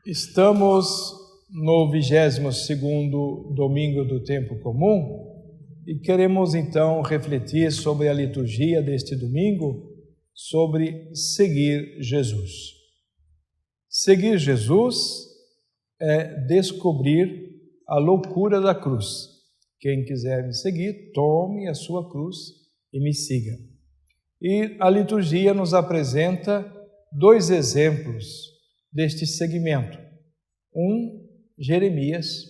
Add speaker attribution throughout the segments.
Speaker 1: Estamos no 22º domingo do tempo comum e queremos então refletir sobre a liturgia deste domingo, sobre seguir Jesus. Seguir Jesus é descobrir a loucura da cruz. Quem quiser me seguir, tome a sua cruz e me siga. E a liturgia nos apresenta dois exemplos deste segmento. Um, Jeremias,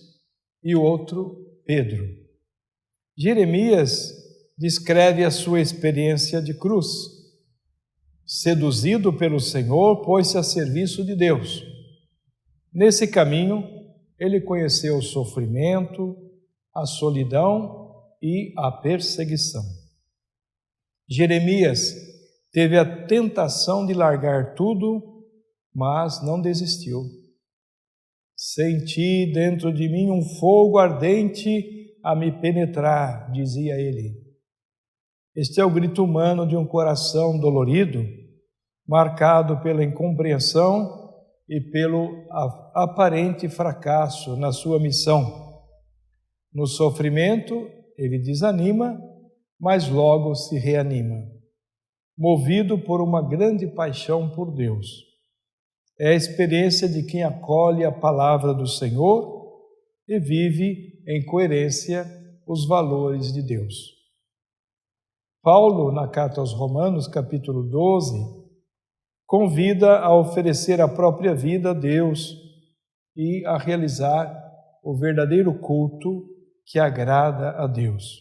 Speaker 1: e o outro, Pedro. Jeremias descreve a sua experiência de cruz. Seduzido pelo Senhor, pôs-se a serviço de Deus. Nesse caminho, ele conheceu o sofrimento, a solidão e a perseguição. Jeremias teve a tentação de largar tudo, mas não desistiu. Senti dentro de mim um fogo ardente a me penetrar, dizia ele. Este é o grito humano de um coração dolorido, marcado pela incompreensão e pelo aparente fracasso na sua missão. No sofrimento, ele desanima, mas logo se reanima, movido por uma grande paixão por Deus. É a experiência de quem acolhe a palavra do Senhor e vive em coerência os valores de Deus. Paulo, na carta aos Romanos, capítulo 12, convida a oferecer a própria vida a Deus e a realizar o verdadeiro culto que agrada a Deus.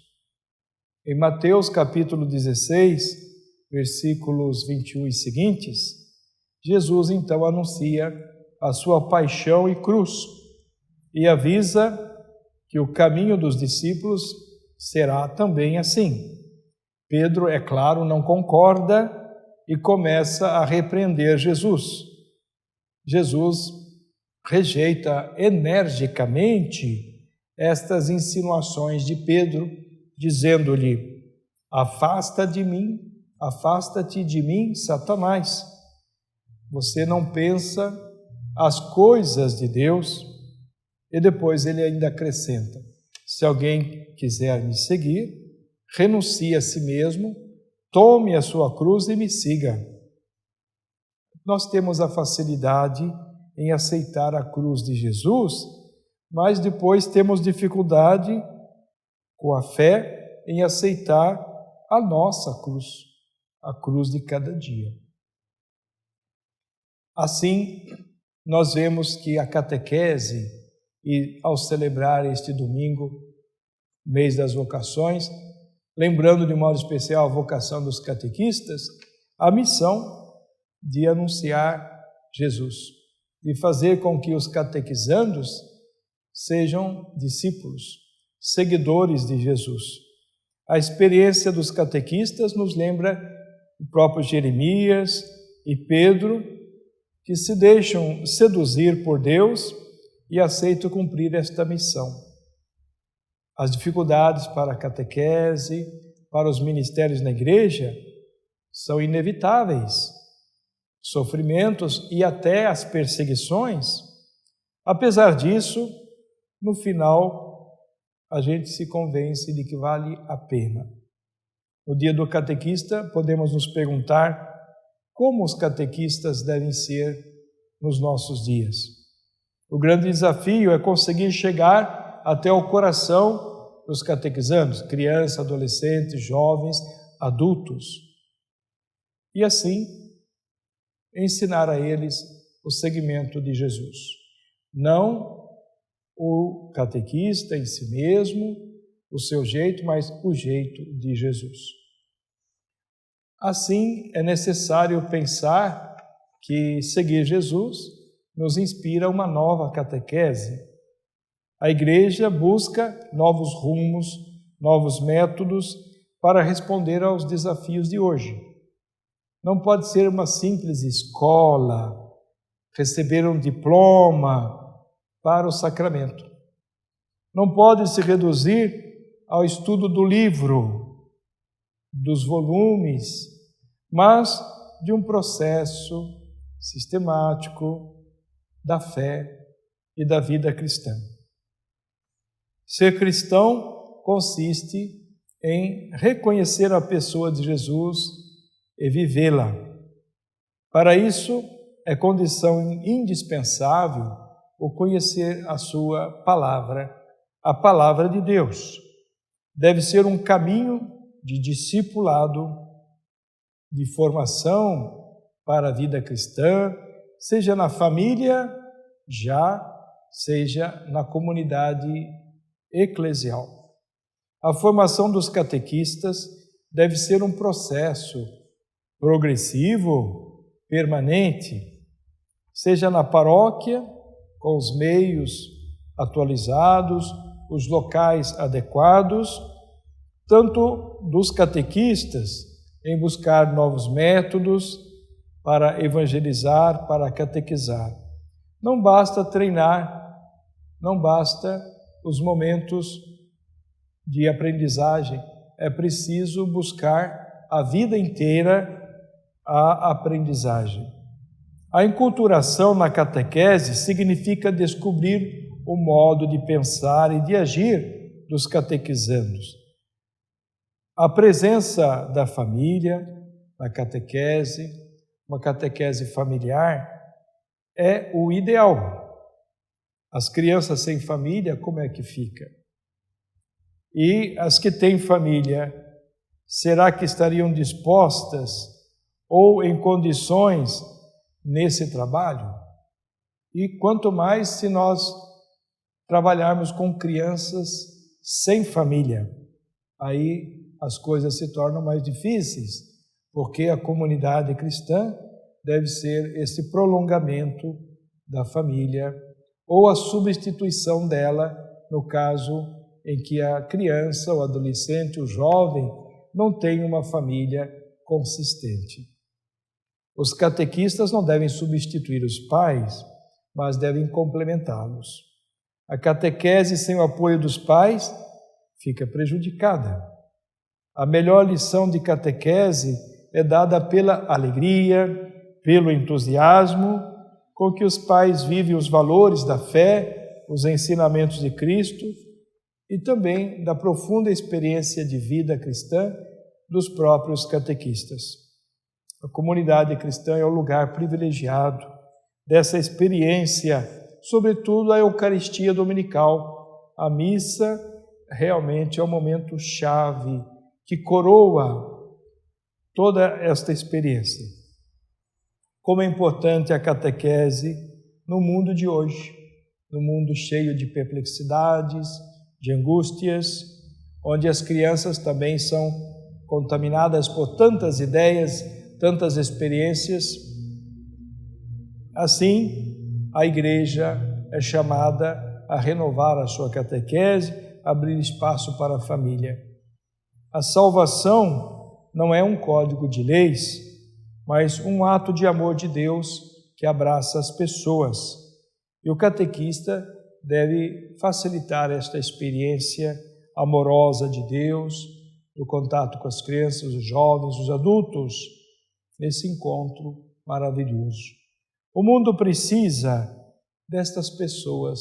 Speaker 1: Em Mateus, capítulo 16, versículos 21 e seguintes, Jesus então anuncia a sua paixão e cruz e avisa que o caminho dos discípulos será também assim. Pedro, é claro, não concorda e começa a repreender Jesus. Jesus rejeita energicamente estas insinuações de Pedro, dizendo-lhe: afasta-te de mim, Satanás. Você não pensa as coisas de Deus. E depois ele ainda acrescenta: se alguém quiser me seguir, renuncie a si mesmo, tome a sua cruz e me siga. Nós temos a facilidade em aceitar a cruz de Jesus, mas depois temos dificuldade com a fé em aceitar a nossa cruz, a cruz de cada dia. Assim, nós vemos que a catequese, e ao celebrar este domingo, mês das vocações, lembrando de modo especial a vocação dos catequistas, a missão de anunciar Jesus, de fazer com que os catequizandos sejam discípulos, seguidores de Jesus. A experiência dos catequistas nos lembra o próprio Jeremias e Pedro, que se deixam seduzir por Deus e aceitam cumprir esta missão. As dificuldades para a catequese, para os ministérios na igreja, são inevitáveis. Sofrimentos e até as perseguições. Apesar disso, no final, a gente se convence de que vale a pena. No dia do catequista, podemos nos perguntar como os catequistas devem ser nos nossos dias. O grande desafio é conseguir chegar até o coração dos catequizandos, crianças, adolescentes, jovens, adultos. E assim, ensinar a eles o seguimento de Jesus. Não o catequista em si mesmo, o seu jeito, mas o jeito de Jesus. Assim, é necessário pensar que seguir Jesus nos inspira uma nova catequese. A igreja busca novos rumos, novos métodos para responder aos desafios de hoje. Não pode ser uma simples escola, receber um diploma para o sacramento. Não pode se reduzir ao estudo do livro, dos volumes, mas de um processo sistemático, da fé e da vida cristã. Ser cristão consiste em reconhecer a pessoa de Jesus e vivê-la. Para isso, é condição indispensável o conhecer a sua palavra, a palavra de Deus. Deve ser um caminho de discipulado, de formação para a vida cristã, seja na família, seja na comunidade eclesial. A formação dos catequistas deve ser um processo progressivo, permanente, seja na paróquia, com os meios atualizados, os locais adequados, tanto dos catequistas em buscar novos métodos para evangelizar, para catequizar. Não basta treinar, não basta os momentos de aprendizagem, é preciso buscar a vida inteira a aprendizagem. A enculturação na catequese significa descobrir o modo de pensar e de agir dos catequizandos. A presença da família na catequese, uma catequese familiar, é o ideal. As crianças sem família, como é que fica? E as que têm família, será que estariam dispostas ou em condições nesse trabalho? E quanto mais se nós trabalharmos com crianças sem família, aí as coisas se tornam mais difíceis, porque a comunidade cristã deve ser esse prolongamento da família ou a substituição dela no caso em que a criança, o adolescente, o jovem não tem uma família consistente. Os catequistas não devem substituir os pais, mas devem complementá-los. A catequese sem o apoio dos pais fica prejudicada. A melhor lição de catequese é dada pela alegria, pelo entusiasmo com que os pais vivem os valores da fé, os ensinamentos de Cristo e também da profunda experiência de vida cristã dos próprios catequistas. A comunidade cristã é o lugar privilegiado dessa experiência, sobretudo a Eucaristia dominical. A missa realmente é o momento chave que coroa toda esta experiência. Como é importante a catequese no mundo de hoje, no mundo cheio de perplexidades, de angústias, onde as crianças também são contaminadas por tantas ideias, tantas experiências. Assim, a Igreja é chamada a renovar a sua catequese, abrir espaço para a família. A salvação não é um código de leis, mas um ato de amor de Deus que abraça as pessoas. E o catequista deve facilitar esta experiência amorosa de Deus, do contato com as crianças, os jovens, os adultos, nesse encontro maravilhoso. O mundo precisa destas pessoas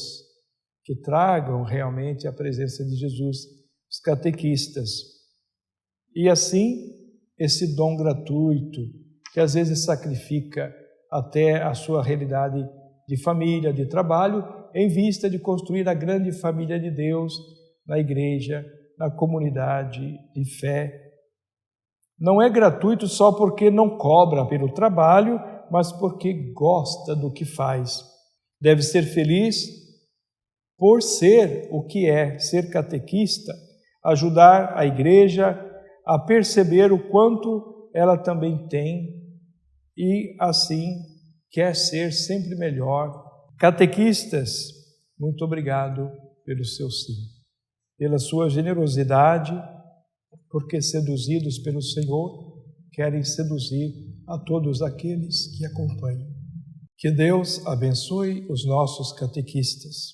Speaker 1: que tragam realmente a presença de Jesus, os catequistas. E assim, esse dom gratuito, que às vezes sacrifica até a sua realidade de família, de trabalho, em vista de construir a grande família de Deus na igreja, na comunidade de fé. Não é gratuito só porque não cobra pelo trabalho, mas porque gosta do que faz. Deve ser feliz por ser o que é, ser catequista, ajudar a igreja a perceber o quanto ela também tem e, assim, quer ser sempre melhor. Catequistas, muito obrigado pelo seu sim, pela sua generosidade, porque seduzidos pelo Senhor, querem seduzir a todos aqueles que acompanham. Que Deus abençoe os nossos catequistas.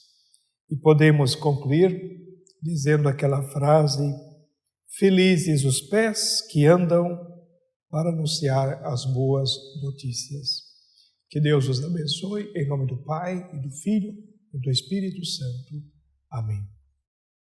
Speaker 1: E podemos concluir dizendo aquela frase: felizes os pés que andam para anunciar as boas notícias. Que Deus os abençoe, em nome do Pai, e do Filho, e do Espírito Santo. Amém.